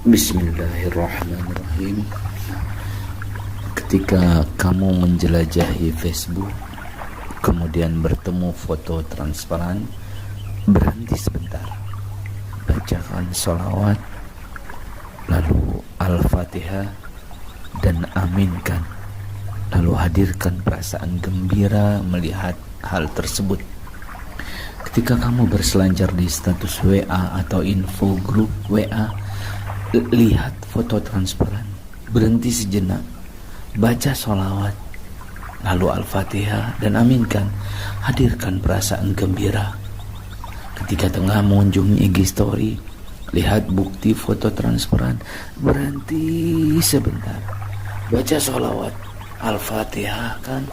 Bismillahirrahmanirrahim. Ketika kamu menjelajahi Facebook, kemudian bertemu foto transparan, berhenti sebentar, bacakan sholawat, lalu Al-Fatihah, dan aminkan. Lalu hadirkan perasaan gembira melihat hal tersebut. Ketika kamu berselancar di status WA atau info grup WA, lihat foto transparan, berhenti sejenak, baca sholawat, lalu Al-Fatihah, dan aminkan. Hadirkan perasaan gembira. Ketika tengah mengunjungi IG story, lihat bukti foto transparan, berhenti sebentar, baca sholawat, Al-Fatihah, kan,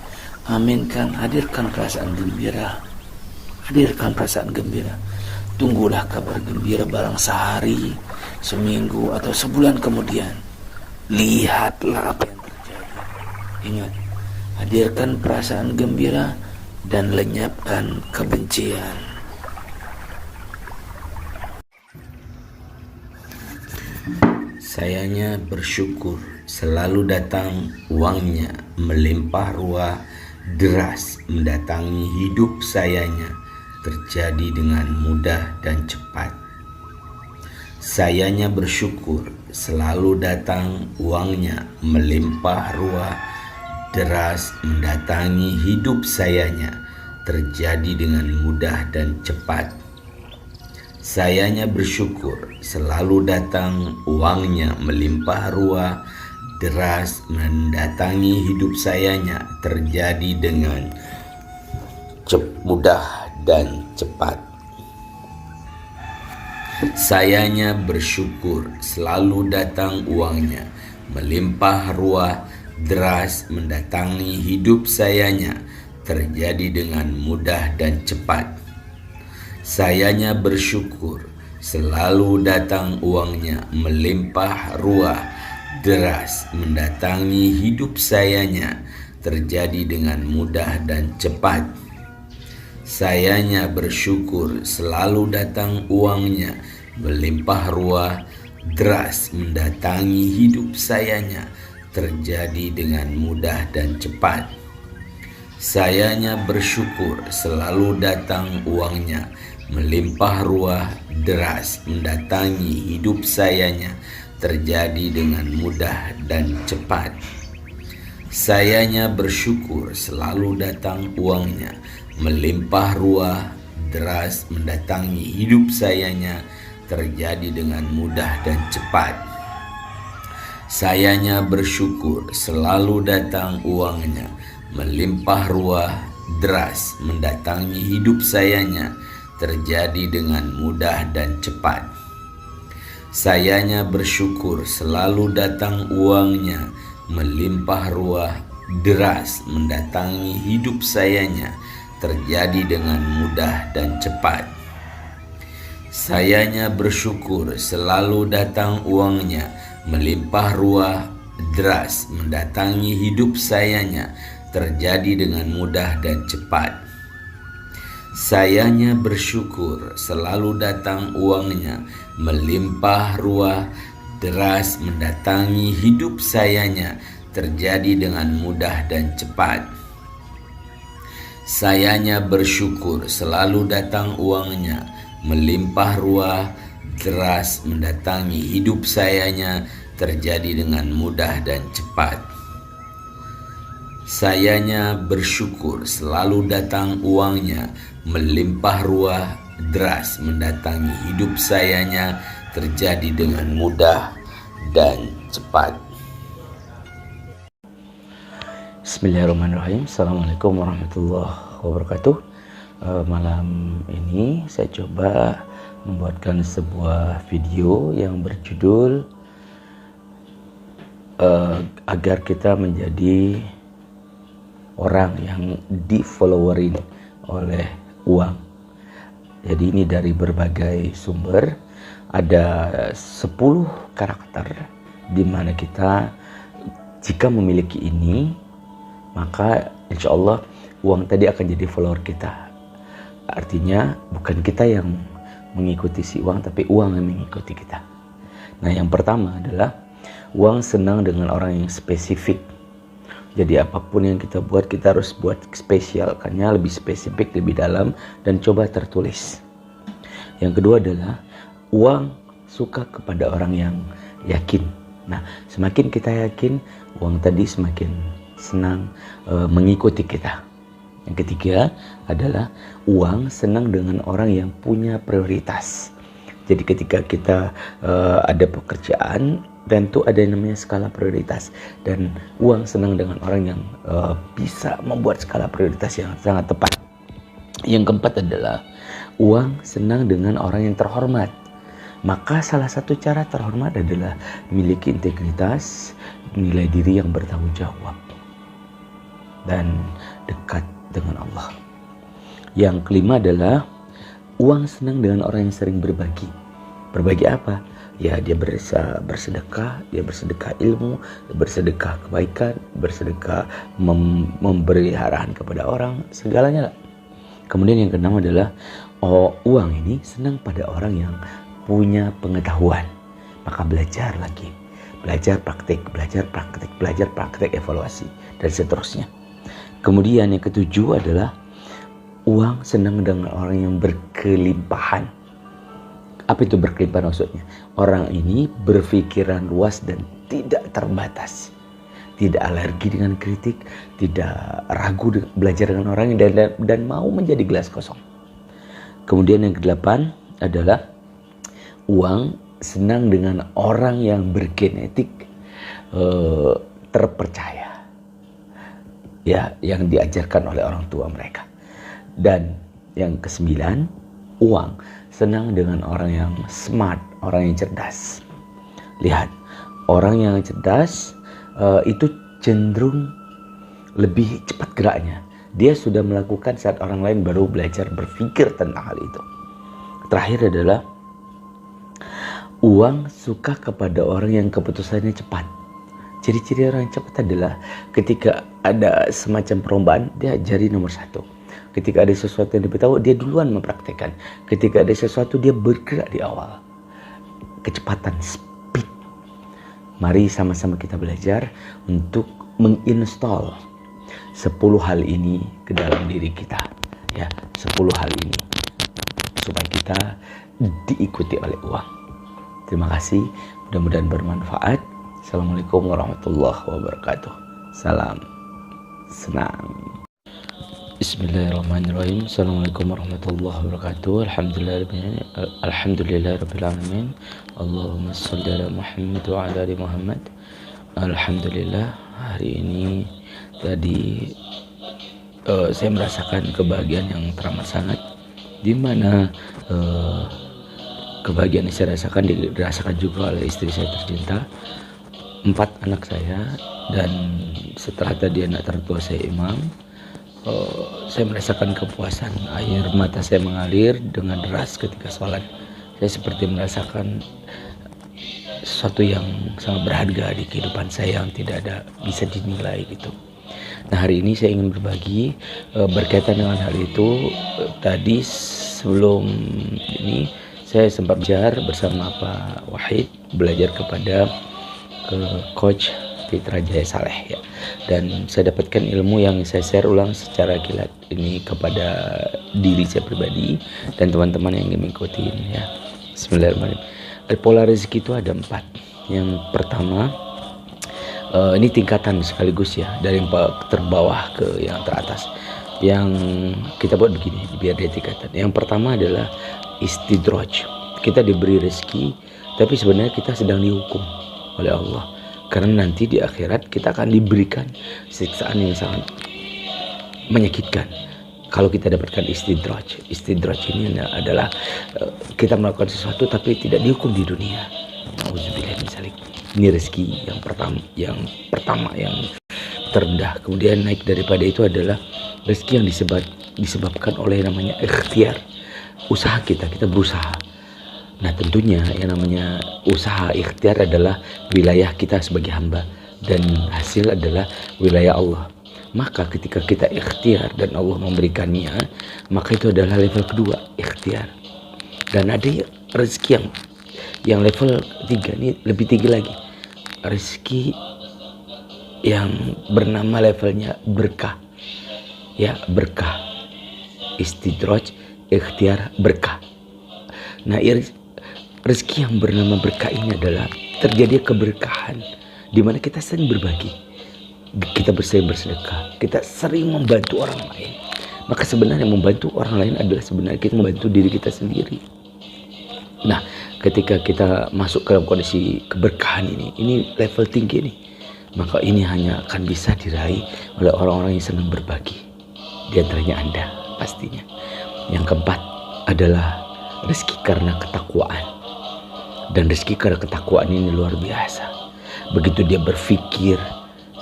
aminkan, hadirkan perasaan gembira. Hadirkan perasaan gembira. Tunggulah kabar gembira barang sehari, seminggu, atau sebulan kemudian. Lihatlah apa yang terjadi. Ingat, hadirkan perasaan gembira dan lenyapkan kebencian. Sayanya bersyukur, selalu datang uangnya, melimpah ruah, deras mendatangi hidup sayanya, terjadi dengan mudah dan cepat. Sayanya bersyukur, selalu datang uangnya, melimpah ruah, deras mendatangi hidup sayanya, terjadi dengan mudah dan cepat. Sayanya bersyukur, selalu datang uangnya, melimpah ruah, deras mendatangi hidup sayanya, terjadi dengan mudah dan cepat. Sayanya bersyukur, selalu datang uangnya, melimpah ruah, deras mendatangi hidup sayanya, terjadi dengan mudah dan cepat. Sayanya bersyukur, selalu datang uangnya, melimpah ruah, deras mendatangi hidup sayanya, terjadi dengan mudah dan cepat. Sayanya bersyukur, selalu datang uangnya, melimpah ruah, deras mendatangi hidup sayanya, terjadi dengan mudah dan cepat. Sayanya bersyukur, selalu datang uangnya, melimpah ruah, deras mendatangi hidup sayanya, terjadi dengan mudah dan cepat. Sayanya bersyukur, selalu datang uangnya, melimpah ruah, deras mendatangi hidup sayanya, terjadi dengan mudah dan cepat. Sayanya bersyukur, selalu datang uangnya, melimpah ruah, deras mendatangi hidup sayanya, terjadi dengan mudah dan cepat. Sayanya bersyukur, selalu datang uangnya, melimpah ruah, deras mendatangi hidup sayanya, terjadi dengan mudah dan cepat. Sayanya bersyukur, selalu datang uangnya, melimpah ruah, deras mendatangi hidup sayanya, terjadi dengan mudah dan cepat. Sayanya bersyukur, selalu datang uangnya, melimpah ruah, deras mendatangi hidup sayanya, terjadi dengan mudah dan cepat. Sayanya bersyukur, selalu datang uangnya, melimpah ruah, deras mendatangi hidup sayanya, terjadi dengan mudah dan cepat. Sayanya bersyukur, selalu datang uangnya, melimpah ruah, deras mendatangi hidup sayanya, terjadi dengan mudah dan cepat. Bismillahirrahmanirrahim. Assalamualaikum warahmatullahi wabarakatuh. Malam ini saya coba membuatkan sebuah video yang berjudul agar kita menjadi orang yang di-followerin oleh uang. Jadi ini dari berbagai sumber, ada 10 karakter di mana kita jika memiliki ini, maka insya Allah uang tadi akan jadi follower kita. Artinya bukan kita yang mengikuti si uang, tapi uang yang mengikuti kita. Nah, yang pertama adalah uang senang dengan orang yang spesifik. Jadi apapun yang kita buat, kita harus buat spesial, karena lebih spesifik, lebih dalam, dan coba tertulis. Yang kedua adalah uang suka kepada orang yang yakin. Nah, semakin kita yakin, uang tadi semakin senang mengikuti kita. Yang ketiga adalah uang senang dengan orang yang punya prioritas. Jadi ketika kita ada pekerjaan, tentu ada yang namanya skala prioritas, dan uang senang dengan orang yang bisa membuat skala prioritas yang sangat tepat. Yang keempat adalah uang senang dengan orang yang terhormat. Maka salah satu cara terhormat adalah memiliki integritas, nilai diri yang bertanggung jawab, dan dekat dengan Allah. Yang kelima adalah uang senang dengan orang yang sering berbagi. Berbagi apa? Ya, dia bersedekah, dia bersedekah ilmu, bersedekah kebaikan, bersedekah memberi arahan kepada orang, segalanya lah. Kemudian yang keenam adalah uang ini senang pada orang yang punya pengetahuan. Maka belajar lagi, belajar praktik, evaluasi, dan seterusnya. Kemudian yang ketujuh adalah uang senang dengan orang yang berkelimpahan. Apa itu berkelimpahan maksudnya? Orang ini berpikiran luas dan tidak terbatas. Tidak alergi dengan kritik, tidak ragu belajar dengan orang dan mau menjadi gelas kosong. Kemudian yang kedelapan adalah uang senang dengan orang yang bergenetik terpercaya. Ya, yang diajarkan oleh orang tua mereka. Dan yang kesembilan, uang senang dengan orang yang smart, orang yang cerdas. Lihat, orang yang cerdas itu cenderung lebih cepat geraknya. Dia sudah melakukan saat orang lain baru belajar berpikir tentang hal itu. Terakhir adalah uang suka kepada orang yang keputusannya cepat. Ciri-ciri orang yang cepat adalah ketika ada semacam perlombaan, dia jadi nomor satu. Ketika ada sesuatu yang diberitahu, dia duluan mempraktekkan. Ketika ada sesuatu, dia bergerak di awal. Kecepatan, speed. Mari sama-sama kita belajar untuk menginstall 10 hal ini ke dalam diri kita. Ya, 10 hal ini supaya kita diikuti oleh uang. Terima kasih, mudah-mudahan bermanfaat. Assalamualaikum warahmatullahi wabarakatuh. Salam senang. Bismillahirrahmanirrahim. Assalamualaikum warahmatullahi wabarakatuh. Alhamdulillahirabbil alamin. Allahumma shalli ala Muhammad wa ala ali Muhammad. Alhamdulillah, hari ini tadi saya merasakan kebahagiaan yang teramat sangat, di mana kebahagiaan yang saya rasakan dirasakan juga oleh istri saya tercinta, 4 anak saya, dan setelah tadi anak tertua saya Imam. Saya merasakan kepuasan, air mata saya mengalir dengan deras ketika sholat. Saya seperti merasakan sesuatu yang sangat berharga di kehidupan saya yang tidak ada bisa dinilai gitu. Nah, hari ini saya ingin berbagi berkaitan dengan hal itu. Tadi sebelum ini saya sempat belajar bersama Pak Wahid, belajar kepada Coach Fitra Jaya Saleh ya. Dan saya dapatkan ilmu yang saya share ulang secara kilat ini kepada diri saya pribadi dan teman-teman yang ingin mengikuti ini ya. Bismillahirrahmanirrahim. Pola rezeki itu ada 4. Yang pertama, ini tingkatan sekaligus ya, dari yang terbawah ke yang teratas. Yang kita buat begini biar dia tingkatan. Yang pertama adalah istidraj. Kita diberi rezeki, tapi sebenarnya kita sedang dihukum oleh Allah. Karena nanti di akhirat kita akan diberikan siksaan yang sangat menyakitkan kalau kita dapatkan istidraj. Istidraj ini adalah kita melakukan sesuatu tapi tidak dihukum di dunia. Auzubillah min dzalik. Ini rezeki yang pertama yang terendah. Kemudian naik daripada itu adalah rezeki yang disebabkan oleh namanya ikhtiar. Usaha kita berusaha. Nah, tentunya yang namanya usaha ikhtiar adalah wilayah kita sebagai hamba, dan hasil adalah wilayah Allah. Maka ketika kita ikhtiar dan Allah memberikannya, maka itu adalah level kedua, ikhtiar. Dan ada rezeki yang Yang level 3 ini lebih tinggi lagi, rezeki yang bernama levelnya berkah, ya, berkah, istidraj, ikhtiar, berkah. Nah, rezeki yang bernama berkah ini adalah terjadi keberkahan di mana kita sering berbagi, kita sering bersedekah, kita sering membantu orang lain. Maka sebenarnya membantu orang lain adalah sebenarnya kita membantu diri kita sendiri. Nah, ketika kita masuk ke dalam kondisi keberkahan ini level tinggi nih, maka ini hanya akan bisa diraih oleh orang-orang yang senang berbagi. Di antaranya Anda pastinya. Yang keempat adalah rezeki karena ketakwaan. Dan rezeki karena ketakwaan ini luar biasa. Begitu dia berpikir,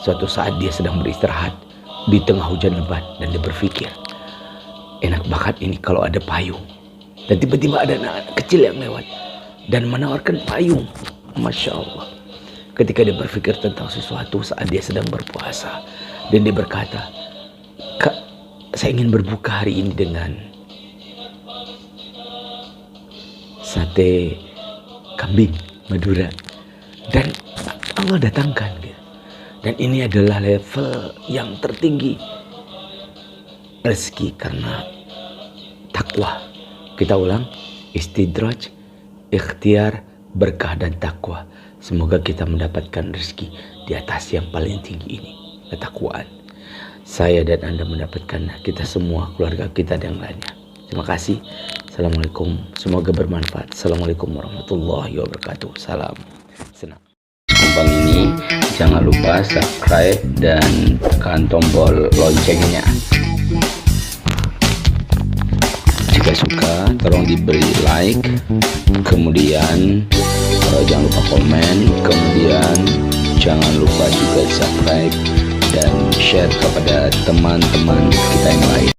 suatu saat dia sedang beristirahat di tengah hujan lebat, dan dia berpikir, enak banget ini kalau ada payung. Dan tiba-tiba ada anak kecil yang lewat dan menawarkan payung. Masya Allah. Ketika dia berpikir tentang sesuatu saat dia sedang berpuasa, dan dia berkata, Kak, saya ingin berbuka hari ini dengan sate kambing Madura. Dan Allah datangkan gitu. Dan ini adalah level yang tertinggi, rezeki karena takwa. Kita ulang, istidraj, ikhtiar, berkah, dan takwa. Semoga kita mendapatkan rezeki di atas yang paling tinggi ini, ketakwaan. Saya dan Anda mendapatkan, kita semua, keluarga kita dan yang lainnya. Terima kasih. Assalamualaikum. Semoga bermanfaat. Assalamualaikum warahmatullahi wabarakatuh. Salam senang. Kembang ini jangan lupa subscribe dan tekan tombol loncengnya. Jika suka, tolong diberi like, kemudian jangan lupa komen, kemudian jangan lupa juga subscribe dan share kepada teman-teman kita yang lain.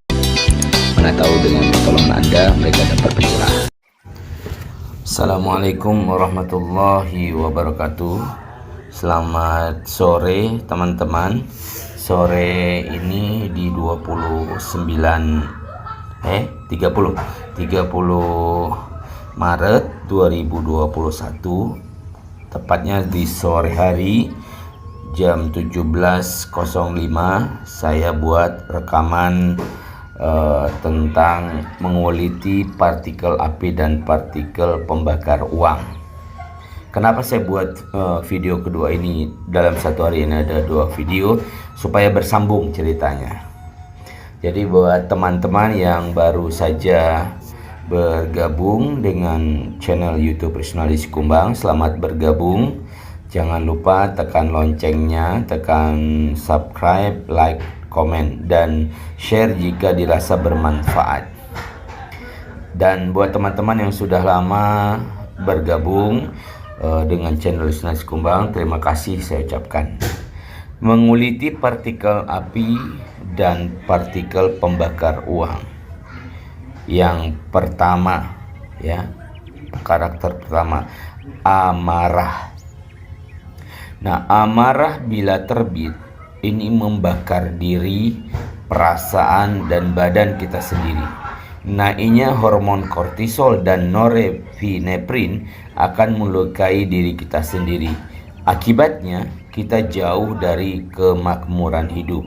Mana tahu dengan pertolongan Anda mereka dapat pencerahan. Assalamualaikum warahmatullahi wabarakatuh. Selamat sore teman-teman. Sore ini di 30 Maret 2021, tepatnya di sore hari jam 17.05, saya buat rekaman tentang menguliti partikel api dan partikel pembakar uang. Kenapa saya buat video kedua ini? Dalam satu hari ini ada 2 video supaya bersambung ceritanya. Jadi buat teman-teman yang baru saja bergabung dengan channel YouTube Risnaldi Sikumbang, selamat bergabung. Jangan lupa tekan loncengnya, tekan subscribe, like, komen, dan share jika dirasa bermanfaat. Dan buat teman-teman yang sudah lama bergabung dengan channel Risnaldi Sikumbang, terima kasih saya ucapkan. Menguliti partikel api dan partikel pembakar uang. Yang pertama, ya, karakter pertama, amarah. Nah, amarah bila terbit ini membakar diri, perasaan, dan badan kita sendiri. Naiknya hormon kortisol dan norepinefrin akan melukai diri kita sendiri. Akibatnya kita jauh dari kemakmuran hidup.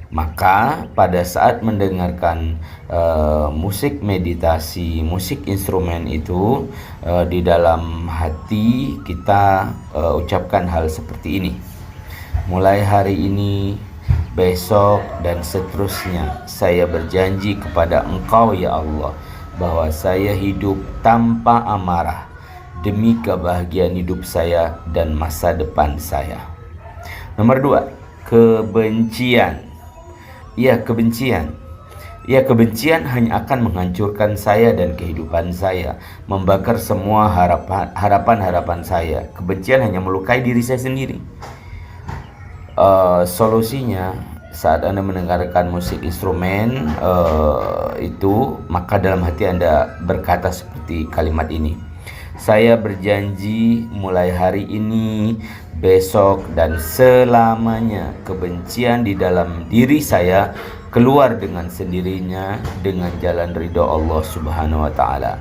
Maka pada saat mendengarkan musik meditasi, musik instrumen itu, di dalam hati kita ucapkan hal seperti ini. Mulai hari ini, besok, dan seterusnya, saya berjanji kepada Engkau ya Allah, bahwa saya hidup tanpa amarah demi kebahagiaan hidup saya dan masa depan saya. Nomor 2, kebencian. Ya, kebencian. Ya, kebencian hanya akan menghancurkan saya dan kehidupan saya, membakar semua harapan-harapan saya. Kebencian hanya melukai diri saya sendiri. Solusinya, saat Anda mendengarkan musik instrumen itu, maka dalam hati Anda berkata seperti kalimat ini. Saya berjanji mulai hari ini, besok, dan selamanya kebencian di dalam diri saya keluar dengan sendirinya dengan jalan ridho Allah Subhanahu wa Ta'ala.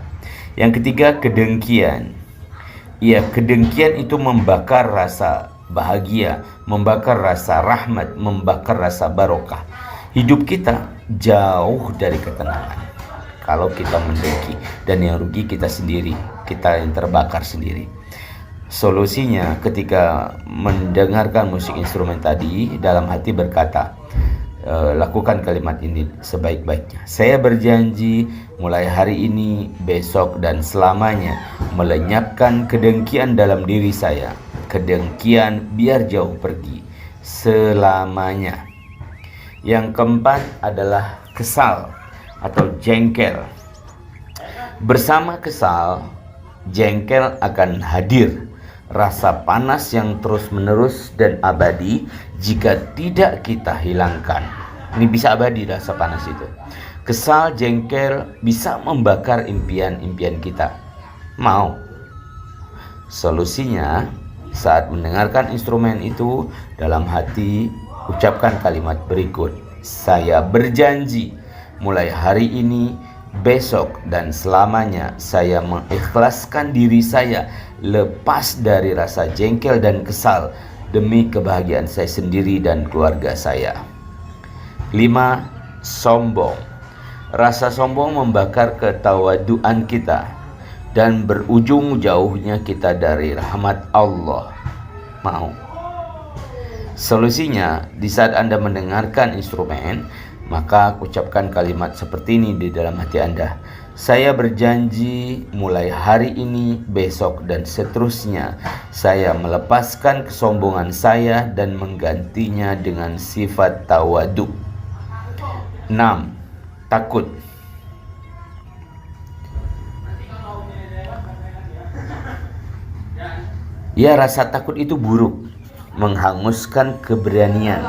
Yang ketiga, kedengkian. Ya, kedengkian itu membakar rasa bahagia, membakar rasa rahmat, membakar rasa barokah. Hidup kita jauh dari ketenangan kalau kita mendengki, dan yang rugi kita sendiri, kita yang terbakar sendiri. Solusinya ketika mendengarkan musik instrumen tadi, dalam hati berkata, lakukan kalimat ini sebaik-baiknya. Saya berjanji mulai hari ini, besok, dan selamanya melenyapkan kedengkian dalam diri saya. Kedengkian biar jauh pergi selamanya. Yang keempat adalah kesal atau jengkel. Bersama kesal, jengkel akan hadir. Rasa panas yang terus-menerus dan abadi jika tidak kita hilangkan. Ini bisa abadi rasa panas itu. Kesal, jengkel bisa membakar impian-impian kita. Mau? Solusinya, saat mendengarkan instrumen itu, dalam hati ucapkan kalimat berikut. Saya berjanji mulai hari ini, besok, dan selamanya saya mengikhlaskan diri saya lepas dari rasa jengkel dan kesal demi kebahagiaan saya sendiri dan keluarga saya. 5. Sombong. Rasa sombong membakar ketawaduan kita dan berujung jauhnya kita dari rahmat Allah. Mau? Solusinya, di saat Anda mendengarkan instrumen, maka ucapkan kalimat seperti ini di dalam hati Anda. Saya berjanji mulai hari ini, besok, dan seterusnya saya melepaskan kesombongan saya dan menggantinya dengan sifat tawadu. 6. Takut. Ya, rasa takut itu buruk, menghanguskan keberanian,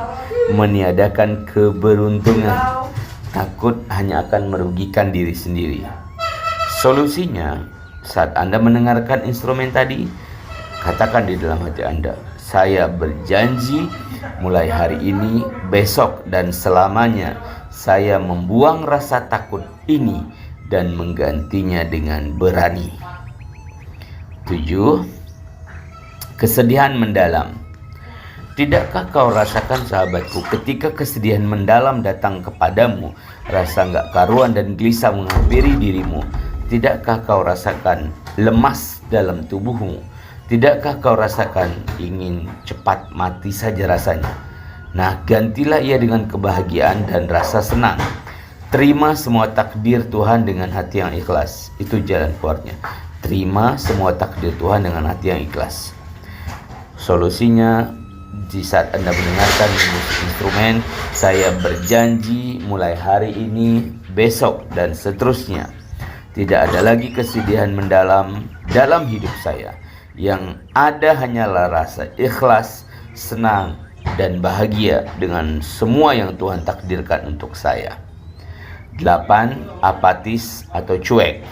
meniadakan keberuntungan. Takut hanya akan merugikan diri sendiri. Solusinya, saat Anda mendengarkan instrumen tadi, katakan di dalam hati Anda, saya berjanji mulai hari ini, besok, dan selamanya saya membuang rasa takut ini dan menggantinya dengan berani. 7. Kesedihan mendalam. Tidakkah kau rasakan, sahabatku, ketika kesedihan mendalam datang kepadamu, rasa enggak karuan dan gelisah menghampiri dirimu? Tidakkah kau rasakan lemas dalam tubuhmu? Tidakkah kau rasakan ingin cepat mati saja rasanya? Nah, gantilah ia dengan kebahagiaan dan rasa senang. Terima semua takdir Tuhan dengan hati yang ikhlas. Itu jalan keluarnya. Terima semua takdir Tuhan dengan hati yang ikhlas. Solusinya, di saat Anda mendengarkan musik instrumen, saya berjanji mulai hari ini, besok, dan seterusnya tidak ada lagi kesedihan mendalam dalam hidup saya. Yang ada hanyalah rasa ikhlas, senang, dan bahagia dengan semua yang Tuhan takdirkan untuk saya. 8. Apatis atau cuek.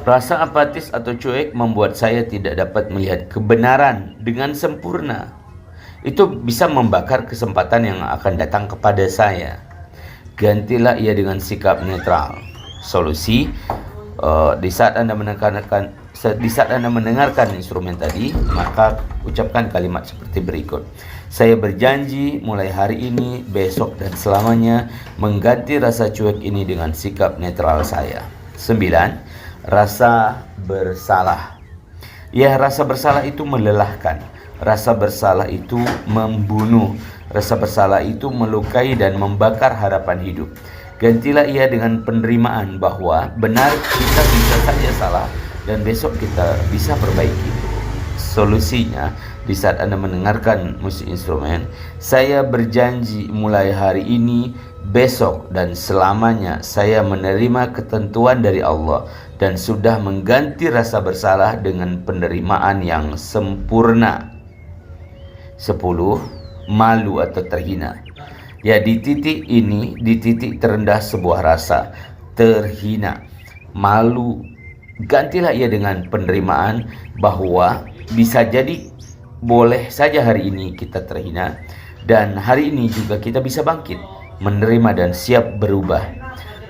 Rasa apatis atau cuek membuat saya tidak dapat melihat kebenaran dengan sempurna. Itu bisa membakar kesempatan yang akan datang kepada saya. Gantilah ia dengan sikap netral. Solusi, di saat Anda mendengarkan instrumen tadi, maka ucapkan kalimat seperti berikut. Saya berjanji mulai hari ini, besok, dan selamanya mengganti rasa cuek ini dengan sikap netral saya. 9. Rasa bersalah. Ya, rasa bersalah itu melelahkan. Rasa bersalah itu membunuh. Rasa bersalah itu melukai dan membakar harapan hidup. Gantilah ia dengan penerimaan bahwa benar kita bisa saja salah dan besok kita bisa perbaiki. Solusinya, di saat Anda mendengarkan musik instrumen, saya berjanji mulai hari ini, besok, dan selamanya saya menerima ketentuan dari Allah dan sudah mengganti rasa bersalah dengan penerimaan yang sempurna. 10. Malu atau terhina. Ya, di titik ini, di titik terendah sebuah rasa terhina, malu, gantilah ia dengan penerimaan bahwa bisa jadi boleh saja hari ini kita terhina dan hari ini juga kita bisa bangkit, menerima dan siap berubah.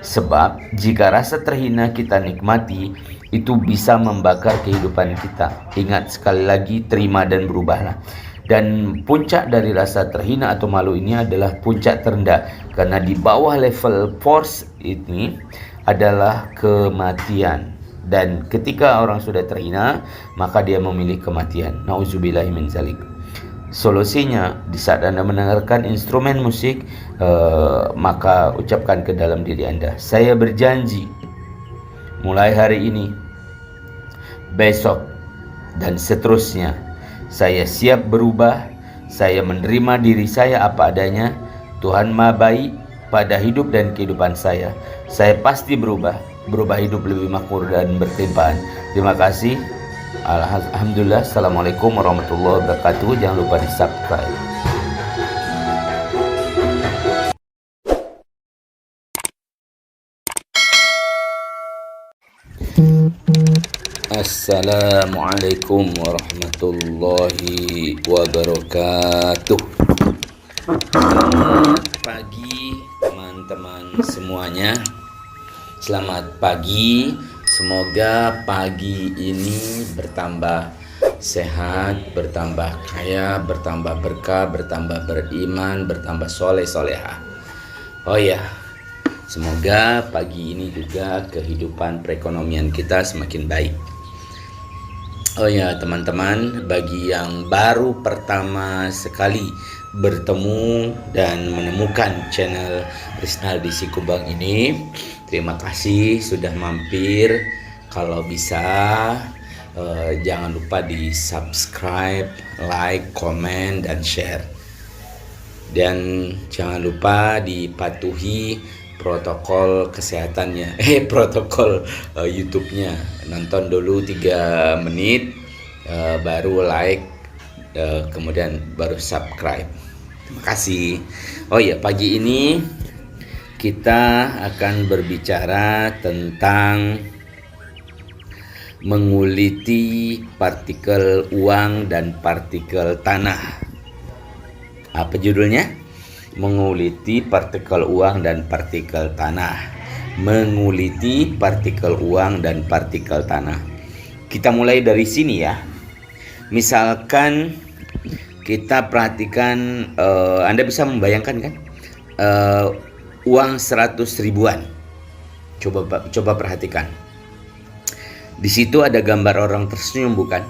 Sebab jika rasa terhina kita nikmati, itu bisa membakar kehidupan kita. Ingat sekali lagi, terima dan berubahlah. Dan puncak dari rasa terhina atau malu ini adalah puncak terendah, karena di bawah level force ini adalah kematian. Dan ketika orang sudah terhina, maka dia memilih kematian. Nauzubillahi min zalik. Solusinya, di saat Anda mendengarkan instrumen musik, maka ucapkan ke dalam diri Anda, saya berjanji mulai hari ini, besok, dan seterusnya, saya siap berubah. Saya menerima diri saya apa adanya. Tuhan Maha Baik pada hidup dan kehidupan saya. Saya pasti berubah hidup lebih makmur dan berkelimpahan. Terima kasih. Alhamdulillah. Assalamualaikum warahmatullahi wabarakatuh. Jangan lupa di subscribe. Assalamualaikum warahmatullahi wabarakatuh. Selamat pagi teman-teman semuanya. Selamat pagi. Semoga pagi ini bertambah sehat, bertambah kaya, bertambah berkah, bertambah beriman, bertambah soleh-soleha. Oh ya, semoga pagi ini juga kehidupan perekonomian kita semakin baik. Oh ya teman-teman, bagi yang baru pertama sekali bertemu dan menemukan channel Rizaldi Sikubang ini, terima kasih sudah mampir. Kalau bisa jangan lupa di subscribe, like, komen, dan share. Dan jangan lupa dipatuhi protokol kesehatannya, protokol YouTube-nya. Nonton dulu 3 menit, baru like, kemudian baru subscribe. Terima kasih. Oh ya, pagi ini kita akan berbicara tentang menguliti partikel uang dan partikel tanah. Apa judulnya? Menguliti partikel uang dan partikel tanah. Menguliti partikel uang dan partikel tanah. Kita mulai dari sini ya. Misalkan kita perhatikan, Anda bisa membayangkan kan, uang 100 ribuan. Coba perhatikan. Di situ ada gambar orang tersenyum, bukan?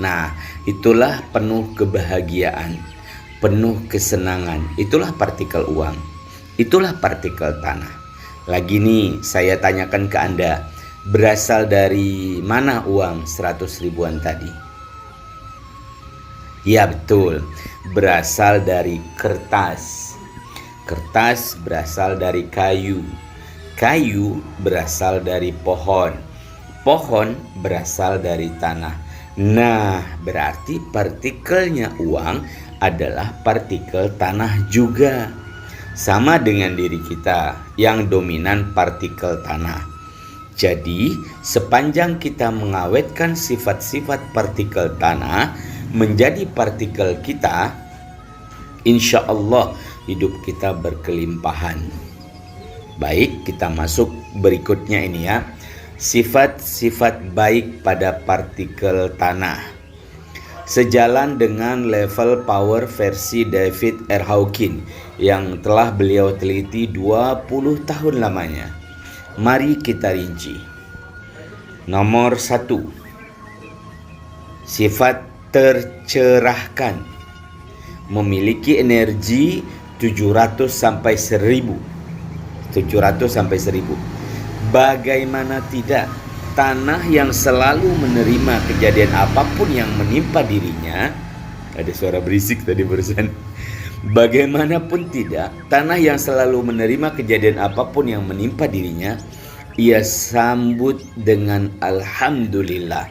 Nah, itulah penuh kebahagiaan, penuh kesenangan. Itulah partikel uang, itulah partikel tanah. Lagi nih saya tanyakan ke Anda, berasal dari mana uang 100 ribuan tadi? Ya betul, berasal dari kertas. Kertas berasal dari kayu. Kayu berasal dari pohon. Pohon berasal dari tanah. Nah, berarti partikelnya uang adalah partikel tanah juga. Sama dengan diri kita, yang dominan partikel tanah. Jadi, sepanjang kita mengawetkan sifat-sifat partikel tanah menjadi partikel kita, insya Allah hidup kita berkelimpahan. Baik, kita masuk berikutnya ini ya. Sifat-sifat baik pada partikel tanah. Sejalan dengan level power versi David R. Hawkins yang telah beliau teliti 20 tahun lamanya. Mari kita rinci. Nomor 1. Sifat tercerahkan. Memiliki energi 700 sampai 1000. 700 sampai 1000. Bagaimana tidak, tanah yang selalu menerima kejadian apapun yang menimpa dirinya. Ada suara berisik tadi barusan. Bagaimanapun tidak, tanah yang selalu menerima kejadian apapun yang menimpa dirinya, ia sambut dengan alhamdulillah.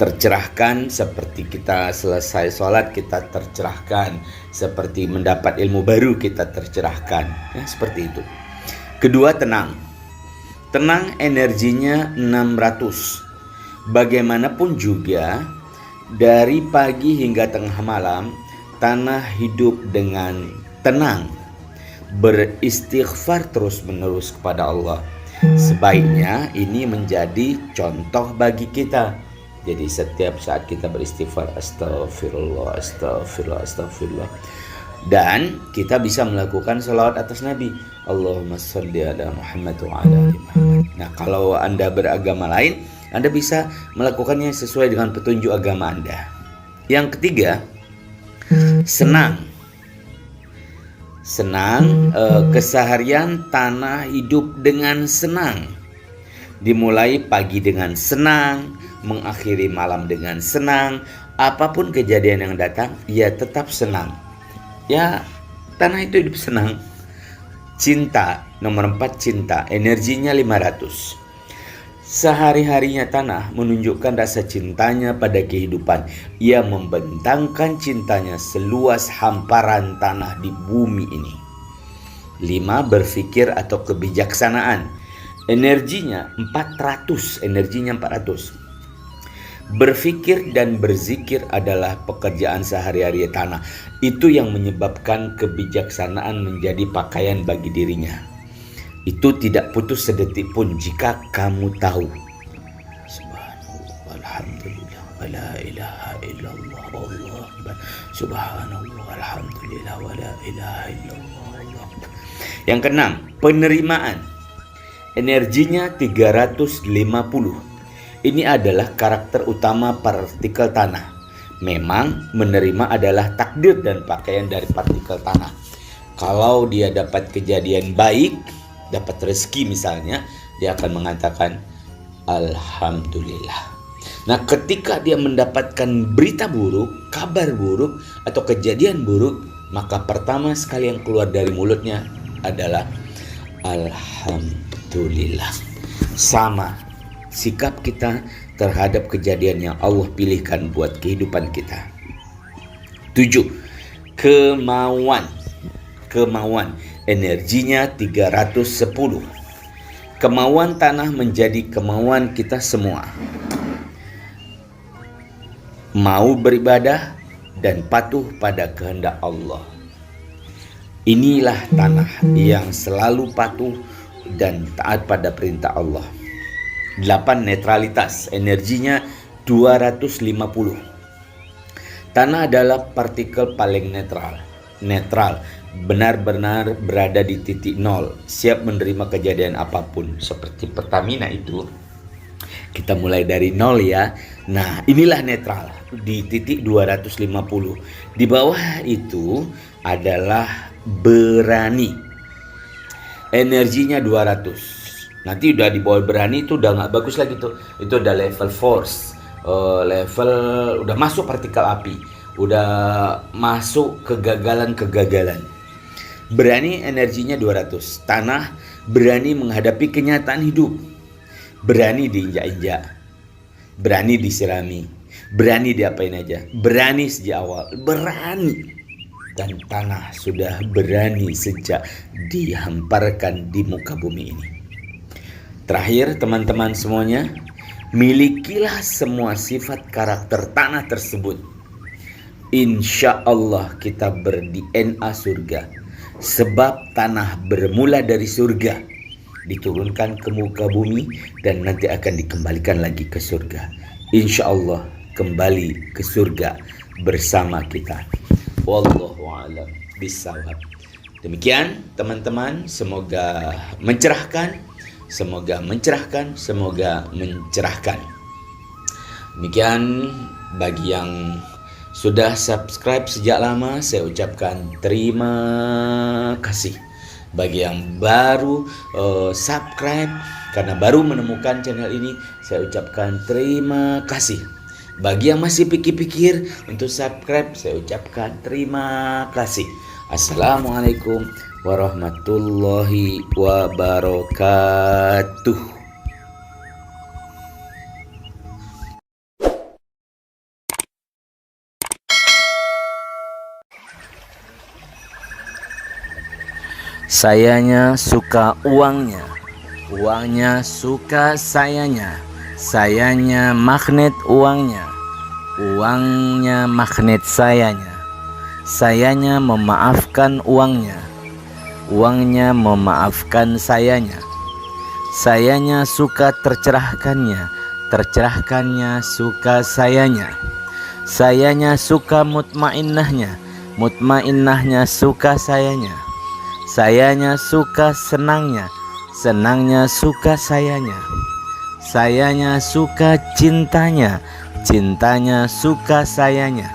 Tercerahkan, seperti kita selesai sholat kita tercerahkan, seperti mendapat ilmu baru kita tercerahkan, ya, seperti itu. Kedua, tenang. Tenang, energinya 600. Bagaimanapun juga, dari pagi hingga tengah malam, tanah hidup dengan tenang, beristighfar terus menerus kepada Allah. Sebaiknya ini menjadi contoh bagi kita. Jadi setiap saat kita beristighfar, astagfirullah, astagfirullah, astagfirullah. Dan kita bisa melakukan salawat atas Nabi, Allahumma sholli ala Muhammad wa ala ali Muhammad. Nah, kalau Anda beragama lain, Anda bisa melakukannya sesuai dengan petunjuk agama Anda. Yang ketiga, senang. Keseharian tanah hidup dengan senang. Dimulai pagi dengan senang, mengakhiri malam dengan senang. Apapun kejadian yang datang, ia tetap senang. Ya, tanah itu hidup senang. Cinta, nomor 4, cinta. Energinya 500. Sehari-harinya tanah menunjukkan rasa cintanya pada kehidupan. Ia membentangkan cintanya seluas hamparan tanah di bumi ini. 5, berpikir atau kebijaksanaan. Energinya 400. Berpikir dan berzikir adalah pekerjaan sehari-hari tanah. Itu yang menyebabkan kebijaksanaan menjadi pakaian bagi dirinya. Itu tidak putus sedetik pun jika kamu tahu. Subhanallah, alhamdulillah, wa la ilaha illallah, Allahu akbar. Subhanallah, alhamdulillah, wa la ilaha illallah, Allahu akbar. Yang keenam, penerimaan. Energinya 350. Ini adalah karakter utama partikel tanah. Memang menerima adalah takdir dan pakaian dari partikel tanah. Kalau dia dapat kejadian baik, dapat rezeki misalnya, dia akan mengatakan alhamdulillah. Nah, ketika dia mendapatkan berita buruk, kabar buruk, atau kejadian buruk, maka pertama sekali yang keluar dari mulutnya adalah alhamdulillah. Sama sikap kita terhadap kejadian yang Allah pilihkan buat kehidupan kita. 7. Kemauan. Energinya 310. Kemauan tanah menjadi kemauan kita semua. Mau beribadah dan patuh pada kehendak Allah. Inilah tanah yang selalu patuh dan taat pada perintah Allah. 8. Netralitas. Energinya 250. Tanah adalah partikel paling netral, benar-benar berada di titik nol, siap menerima kejadian apapun. Seperti Pertamina itu, kita mulai dari nol ya. Nah, inilah netral di titik 250. Di bawah itu adalah berani. Energinya 200. Nanti udah di bawah berani itu udah nggak bagus lagi tuh. Itu udah level force, level udah masuk partikel api, udah masuk kegagalan. Berani energinya 200. Tanah berani menghadapi kenyataan hidup, berani diinjak-injak, berani disirami, berani diapain aja, berani sejak awal, berani. Dan tanah sudah berani sejak dihamparkan di muka bumi ini. Terakhir, teman-teman semuanya, milikilah semua sifat karakter tanah tersebut. Insya Allah kita ber-DNA surga. Sebab tanah bermula dari surga, diturunkan ke muka bumi, dan nanti akan dikembalikan lagi ke surga. Insya Allah kembali ke surga bersama kita. Wallahu a'lam bishawab. Demikian teman-teman, semoga mencerahkan. Demikian bagi yang sudah subscribe sejak lama, saya ucapkan terima kasih. Bagi yang baru subscribe karena baru menemukan channel ini, saya ucapkan terima kasih. Bagi yang masih pikir-pikir untuk subscribe, saya ucapkan terima kasih. Assalamualaikum warahmatullahi wabarakatuh. Sayanya suka uangnya, uangnya suka sayanya, sayanya magnet uangnya, uangnya magnet sayanya, sayanya memaafkan uangnya, uangnya memaafkan sayanya. sayanya suka tercerahkannya, tercerahkannya suka sayanya. Sayanya suka mutmainnahnya, mutmainnahnya suka sayanya. Sayanya suka senangnya, senangnya suka sayanya. Sayanya suka cintanya, cintanya suka sayanya.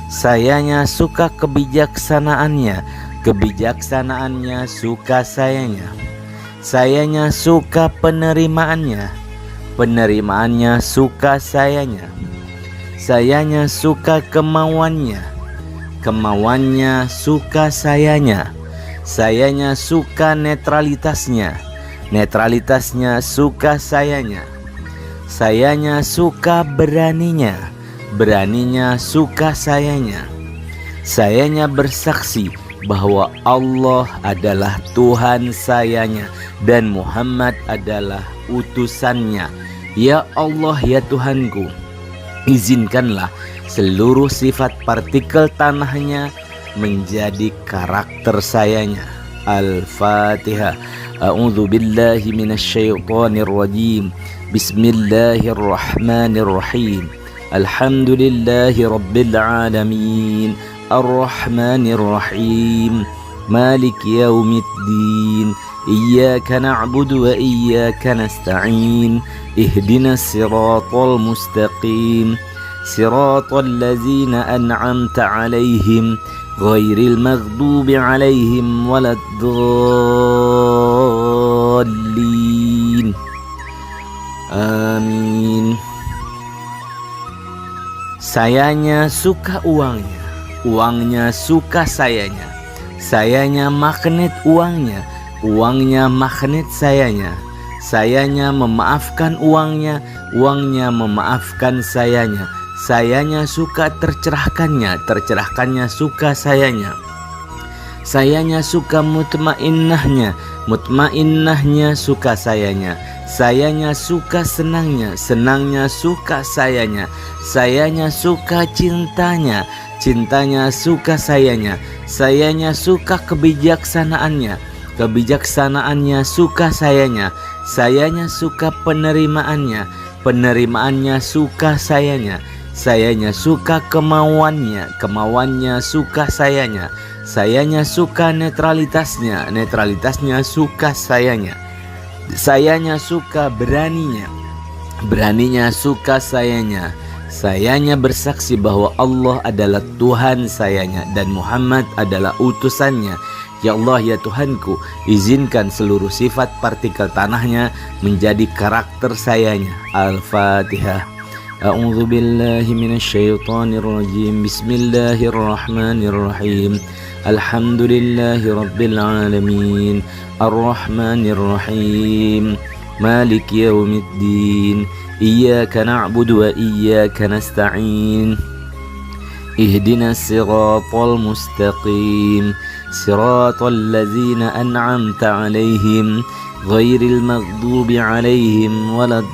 Sayanya suka kebijaksanaannya, kebijaksanaannya suka sayanya. Sayanya suka penerimaannya, penerimaannya suka sayanya. Sayanya suka kemauannya, kemauannya suka sayanya. Sayanya suka netralitasnya, netralitasnya suka sayanya. Sayanya suka beraninya, beraninya suka sayanya. Sayanya bersaksi bahwa Allah adalah Tuhan sayanya dan Muhammad adalah utusannya. Ya Allah, ya Tuhanku, izinkanlah seluruh sifat partikel tanahnya menjadi karakter sayanya. Al-Fatihah. A'udzu billahi minasyaitonir rajim. Bismillahirrahmanirrahim. Alhamdulillahi rabbil alamin. Ar-Rahmanir Rahim. Maliki yaumiddin. Iyyaka na'budu wa iyyaka nasta'in. Ihdinas siratal mustaqim. Siratal ladzina an'amta 'alaihim ghairil maghdubi 'alaihim waladdallin. Amin. Sayanya suka uangnya, uangnya suka sayanya. Sayanya magnet uangnya, uangnya magnet sayanya. Sayanya memaafkan uangnya, uangnya memaafkan sayanya. Sayanya suka tercerahkannya, tercerahkannya suka sayanya. Sayanya suka mutmainnahnya, mutmainnahnya suka sayanya. Sayanya suka senangnya, senangnya suka sayanya. Sayanya suka cintanya, cintanya suka sayanya. Sayanya suka kebijaksanaannya, kebijaksanaannya suka sayanya. Sayanya suka penerimaannya, penerimaannya suka sayanya. Sayanya suka kemauannya, kemauannya suka sayanya. Sayanya suka netralitasnya, netralitasnya suka sayanya. Sayanya suka beraninya, beraninya suka sayanya. Sayanya bersaksi bahwa Allah adalah Tuhan sayanya dan Muhammad adalah utusannya. Ya Allah, ya Tuhanku, izinkan seluruh sifat partikel tanahnya menjadi karakter sayanya. Al-Fatihah. A'udzu billahi minasyaitonir rajim. Bismillahirrahmanirrahim. Alhamdulillahi rabbil alamin. Ar-Rahmanir Rahim. Maliki yaumiddin. Iyyaka na'budu wa iyyaka nasta'in. Ihdinas siratal mustaqim. Siratal ladzina an'amta 'alaihim ghairil maghdubi 'alaihim waladdallin.